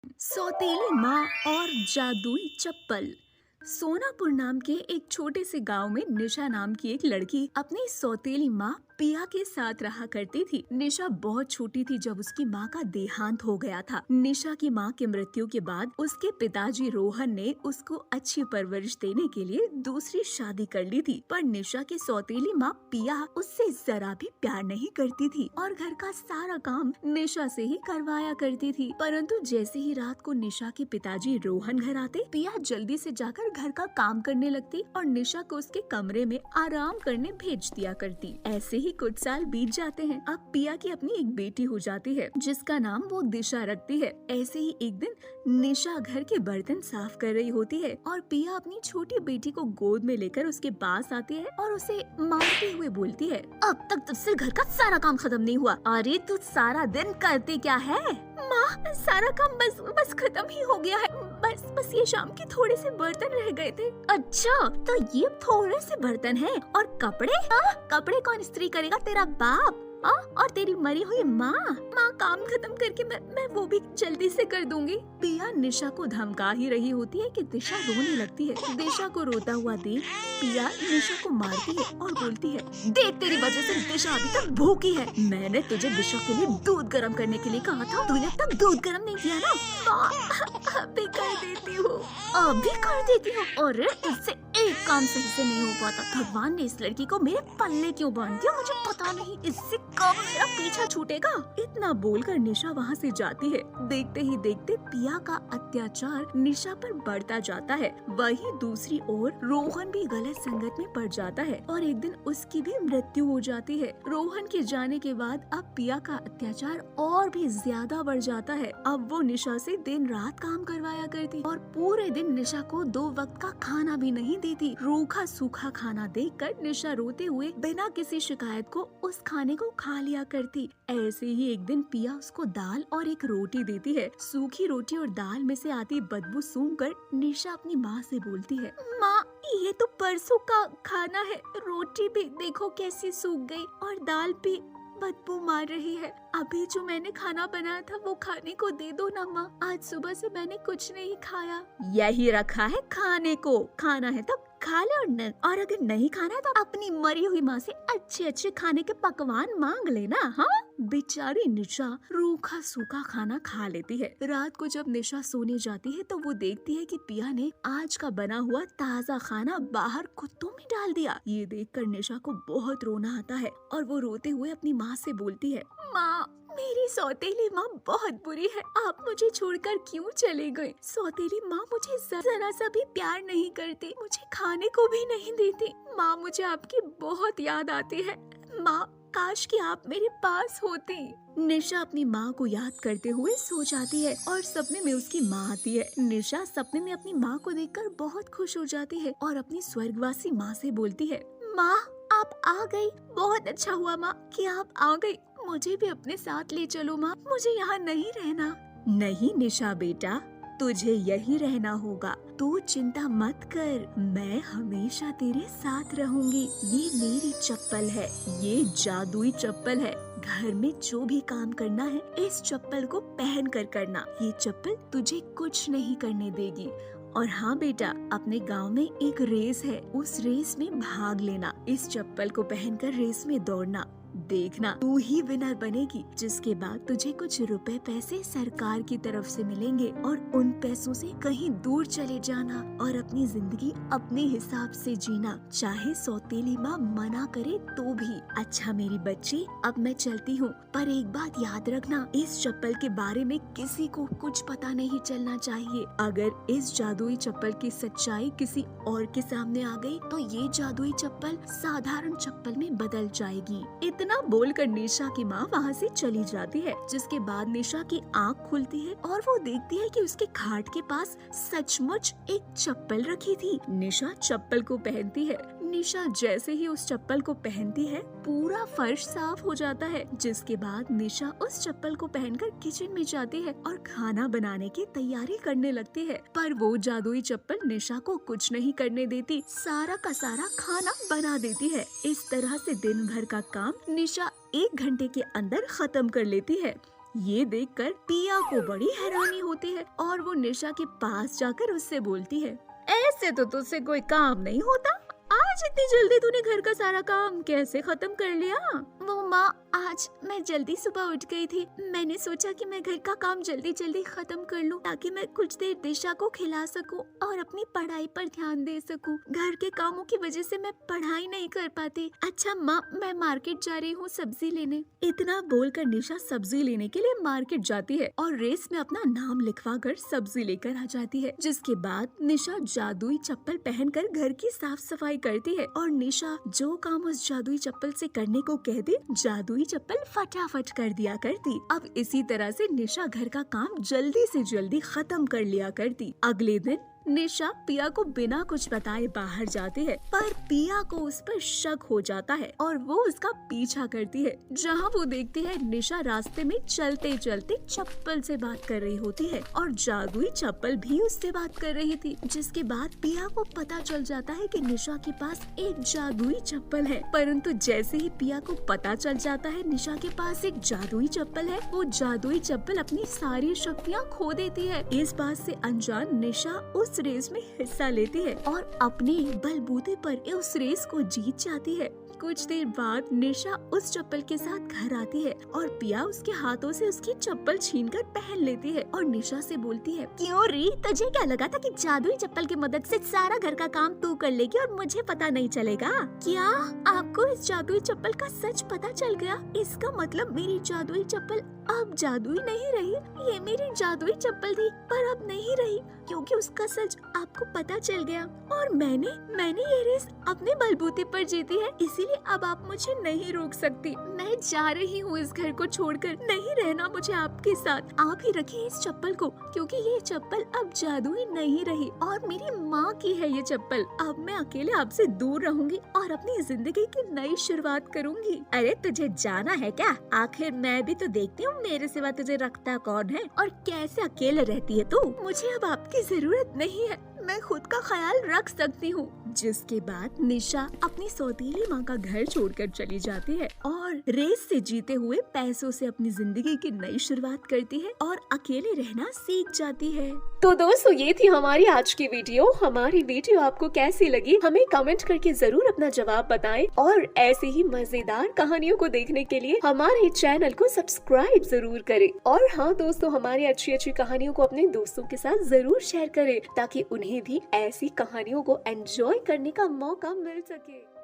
सौतेली माँ और जादुई चप्पल। सोनापुर नाम के एक छोटे से गांव में निशा नाम की एक लड़की अपनी सौतेली माँ पिया के साथ रहा करती थी। निशा बहुत छोटी थी जब उसकी माँ का देहांत हो गया था। निशा की माँ की मृत्यु के बाद उसके पिताजी रोहन ने उसको अच्छी परवरिश देने के लिए दूसरी शादी कर ली थी। पर निशा की सौतेली माँ पिया उससे जरा भी प्यार नहीं करती थी और घर का सारा काम निशा से ही करवाया करती थी। परंतु जैसे ही रात को निशा के पिताजी रोहन घर आते, पिया जल्दी से जाकर घर का काम करने लगती और निशा को उसके कमरे में आराम करने भेज दिया करती। ऐसे ही कुछ साल बीत जाते हैं। अब पिया की अपनी एक बेटी हो जाती है जिसका नाम वो दिशा रखती है। ऐसे ही एक दिन निशा घर के बर्तन साफ कर रही होती है और पिया अपनी छोटी बेटी को गोद में लेकर उसके पास आती है और उसे मारते हुए बोलती है, अब तक तुझसे घर का सारा काम खत्म नहीं हुआ। अरे तू सारा दिन करती क्या है? माँ, सारा काम बस बस खत्म ही हो गया है। बस ये शाम के थोड़े से बर्तन रह गए थे। अच्छा, तो ये थोड़े से बर्तन हैं और कपड़े? कपड़े कौन इस्त्री करेगा? तेरा बाप। और तेरी मरी हुई माँ काम खत्म करके मैं वो भी जल्दी से कर दूंगी। पिया निशा को धमका ही रही होती है कि दिशा रोने लगती है। दिशा को रोता हुआ देख पिया निशा को मारती है और बोलती है, देख तेरी वजह से दिशा अभी तक भूखी है। मैंने तुझे दिशा के लिए दूध गर्म करने के लिए कहा था, तूने अब तक दूध गर्म नहीं किया ना? अभी कर देती हूँ, अभी कर देती हूँ। और तुझसे एक काम सही से नहीं हो पाता। भगवान ने इस लड़की को मेरे पल्ले क्यों बांध दिया मुझे पता नहीं। इससे कब मेरा पीछा छूटेगा? इतना बोलकर निशा वहाँ से जाती है। देखते ही देखते पिया का अत्याचार निशा पर बढ़ता जाता है। वहीं दूसरी ओर रोहन भी गलत संगत में पड़ जाता है और एक दिन उसकी भी मृत्यु हो जाती है। रोहन के जाने के बाद अब पिया का अत्याचार और भी ज्यादा बढ़ जाता है। अब वो निशा से दिन रात काम करवाया करती और पूरे दिन निशा को 2 वक्त का खाना भी नहीं देती। रूखा सूखा खाना देखकर निशा रोते हुए बिना किसी शिकायत को उस खाने को खा लिया करती। ऐसे ही एक दिन पिया उसको दाल और एक रोटी देती है। सूखी रोटी और दाल में से आती बदबू सूंघकर निशा अपनी माँ से बोलती है, माँ, ये तो परसों का खाना है। रोटी भी देखो कैसी सूख गई और दाल भी बदबू मार रही है। अभी जो मैंने खाना बनाया था वो खाने को दे दो ना माँ। आज सुबह से मैंने कुछ नहीं खाया। यही रखा है खाने को, खाना है तब खा ले और अगर नहीं खाना तो अपनी मरी हुई माँ से अच्छे अच्छे खाने के पकवान मांग लेना। हाँ, बेचारी निशा रूखा सूखा खाना खा लेती है। रात को जब निशा सोने जाती है तो वो देखती है कि पिया ने आज का बना हुआ ताज़ा खाना बाहर कुत्तों में डाल दिया। ये देखकर निशा को बहुत रोना आता है और वो रोते हुए अपनी माँ से बोलती है, माँ, मेरी सौतेली माँ बहुत बुरी है। आप मुझे छोड़कर क्यों चले गए? सौतेली माँ मुझे जरा सा भी प्यार नहीं करती, मुझे खाने को भी नहीं देती। माँ, मुझे आपकी बहुत याद आती है। माँ, काश कि आप मेरे पास होती। निशा अपनी माँ को याद करते हुए सो जाती है और सपने में उसकी माँ आती है। निशा सपने में अपनी माँ को देखकर बहुत खुश हो जाती है और अपनी स्वर्गवासी माँ से बोलती है, माँ, आप आ गई। बहुत अच्छा हुआ माँ कि आप आ गई। मुझे भी अपने साथ ले चलो माँ, मुझे यहाँ नहीं रहना। नहीं निशा बेटा, तुझे यही रहना होगा। तू चिंता मत कर, मैं हमेशा तेरे साथ रहूंगी। ये मेरी चप्पल है, ये जादुई चप्पल है। घर में जो भी काम करना है इस चप्पल को पहन कर करना। ये चप्पल तुझे कुछ नहीं करने देगी। और हाँ बेटा, अपने गांव में एक रेस है, उस रेस में भाग लेना। इस चप्पल को पहनकर रेस में दौड़ना। देखना तू ही विनर बनेगी, जिसके बाद तुझे कुछ रुपए पैसे सरकार की तरफ से मिलेंगे और उन पैसों से कहीं दूर चले जाना और अपनी जिंदगी अपने हिसाब से जीना, चाहे सौतेली माँ मना करे तो भी। अच्छा मेरी बच्ची, अब मैं चलती हूँ, पर एक बात याद रखना, इस चप्पल के बारे में किसी को कुछ पता नहीं चलना चाहिए। अगर इस जादुई चप्पल की सच्चाई किसी और के सामने आ गई तो ये जादुई चप्पल साधारण चप्पल में बदल जाएगी। इतना बोलकर निशा की माँ वहाँ से चली जाती है, जिसके बाद निशा की आँख खुलती है और वो देखती है कि उसके खाट के पास सचमुच एक चप्पल रखी थी। निशा चप्पल को पहनती है। निशा जैसे ही उस चप्पल को पहनती है पूरा फर्श साफ हो जाता है, जिसके बाद निशा उस चप्पल को पहनकर किचन में जाती है और खाना बनाने की तैयारी करने लगती है। पर वो जादुई चप्पल निशा को कुछ नहीं करने देती, सारा का सारा खाना बना देती है। इस तरह से दिन भर का काम निशा 1 घंटे के अंदर खत्म कर लेती है। ये देखकर पिया को बड़ी हैरानी होती है और वो निशा के पास जाकर उससे बोलती है, ऐसे तो तुझसे कोई काम नहीं होता, आज इतनी जल्दी तूने घर का सारा काम कैसे खत्म कर लिया? वो माँ, आज मैं जल्दी सुबह उठ गई थी। मैंने सोचा कि मैं घर का काम जल्दी जल्दी खत्म कर लूं ताकि मैं कुछ देर दिशा को खिला सकूं और अपनी पढ़ाई पर ध्यान दे सकूं। घर के कामों की वजह से मैं पढ़ाई नहीं कर पाती। अच्छा माँ, मैं मार्केट जा रही हूँ सब्जी लेने। इतना बोलकर निशा सब्जी लेने के लिए मार्केट जाती है और रेस में अपना नाम लिखवा कर सब्जी लेकर आ जाती है। जिसके बाद निशा जादुई चप्पल पहनकर घर की साफ सफाई करती है और निशा जो काम उस जादुई चप्पल से करने को कहती, जादुई चप्पल फटाफट कर दिया करती। अब इसी तरह से निशा घर का काम जल्दी से जल्दी खत्म कर लिया करती। अगले दिन निशा पिया को बिना कुछ बताए बाहर जाती है, पर पिया को उस पर शक हो जाता है और वो उसका पीछा करती है। जहाँ वो देखती है निशा रास्ते में चलते चलते चप्पल से बात कर रही होती है और जादुई चप्पल भी उससे बात कर रही थी। जिसके बाद पिया को पता चल जाता है कि निशा के पास एक जादुई चप्पल है। परंतु जैसे ही पिया को पता चल जाता है निशा के पास एक जादुई चप्पल है, वो जादुई चप्पल अपनी सारी शक्तियाँ खो देती है। इस बात से अनजान निशा उस रेस में हिस्सा लेती है और अपने बलबूते पर उस रेस को जीत जाती है। कुछ देर बाद निशा उस चप्पल के साथ घर आती है और पिया उसके हाथों से उसकी चप्पल छीनकर पहन लेती है और निशा से बोलती है, क्यों री, तुझे क्या लगा था कि जादुई चप्पल की मदद से सारा घर का काम तू कर लेगी और मुझे पता नहीं चलेगा? क्या आपको इस जादुई चप्पल का सच पता चल गया? इसका मतलब मेरी जादुई चप्पल अब जादुई नहीं रही। ये मेरी जादुई चप्पल थी पर अब नहीं रही क्योंकि उसका सच आपको पता चल गया और मैंने ये रेस अपने बलबूते पर जीती है, इसीलिए अब आप मुझे नहीं रोक सकती। मैं जा रही हूँ इस घर को छोड़कर, नहीं रहना मुझे आपके साथ। आप ही रखिए इस चप्पल को क्योंकि ये चप्पल अब जादुई नहीं रही और मेरी माँ की है ये चप्पल। अब मैं अकेले आपसे दूर रहूंगी और अपनी जिंदगी की नई शुरुआत करूंगी। अरे तुझे जाना है क्या? आखिर मैं भी तो देखती हूँ मेरे सिवा तुझे रखता कौन है और कैसे अकेले रहती है तू? मुझे अब आपकी जरूरत नहीं है, मैं खुद का ख्याल रख सकती हूँ। जिसके बाद निशा अपनी सौतेली माँ का घर छोड़कर चली जाती है और रेस से जीते हुए पैसों से अपनी जिंदगी की नई शुरुआत करती है और अकेले रहना सीख जाती है। तो दोस्तों, ये थी हमारी आज की वीडियो। हमारी वीडियो आपको कैसी लगी हमें कमेंट करके जरूर अपना जवाब बताएं और ऐसे ही मजेदार कहानियों को देखने के लिए हमारे चैनल को सब्सक्राइब जरूर करें। और हाँ दोस्तों, हमारी अच्छी अच्छी कहानियों को अपने दोस्तों के साथ जरूर शेयर करें ताकि उन्हें भी ऐसी कहानियों को एंजॉय करने का मौका मिल सके।